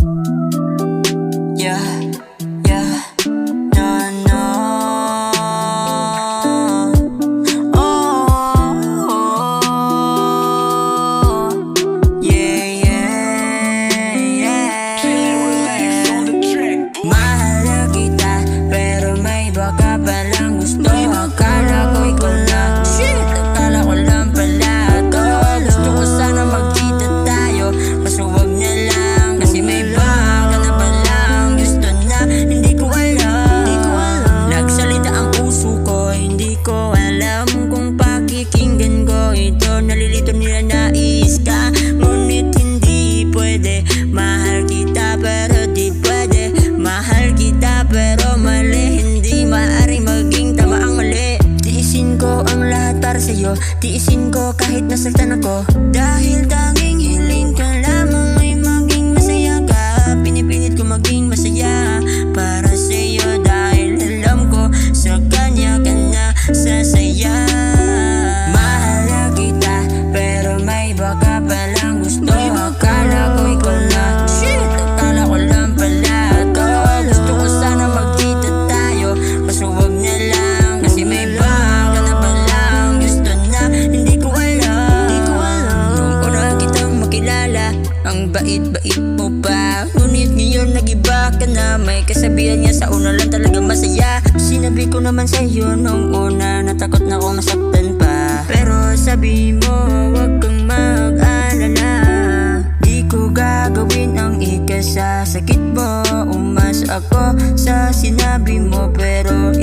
Yeah, yeah, no, no. Oh, yeah, yeah, yeah. Mahal kita, pero may baka palang gusto. Akala ko ikaw lang, shit, akala ko lang pala ito. Gusto ko sana magkita tayo, kaso wag na lang, kasi may baka na palang gusto na. Hindi ko alam, nagsalita ang puso ko, hindi ko alam kung pakikinggan ko ito. Nalilito nila nais ka, ngunit hindi pwede. Mahal kita pero di pwede, mahal kita pero mali. Hindi maaari maging tama ang mali. Tiisin ko ang lahat para sa'yo, tiisin ko kahit nasaktan ako. Dahil tanging hiling ko lamang ay maging masaya ka. Pinipilit ko maging masaya para sa'yo, dahil alam ko sa kanya ka na sasaya. Mahal kita, pero may baka palang gusto. Akala ko ikaw na, shit, akala ko lang pala ito. Gusto ko sana magkita tayo, kaso wag na lang, kasi may baka na palang gusto na. Hindi ko alam, nung una kitang makilala, ang bait-bait mo pa, ngunit ngayon nag-iba ka na. May kasabihan niya, sa una lang talaga masaya. Sinabi ko naman sa'yo nung una, natakot na ako masaktan pa. Pero sabi mo, wag kang mag-alala, di ko gagawin ang ikasasakit mo. Umas ako sa sinabi mo, pero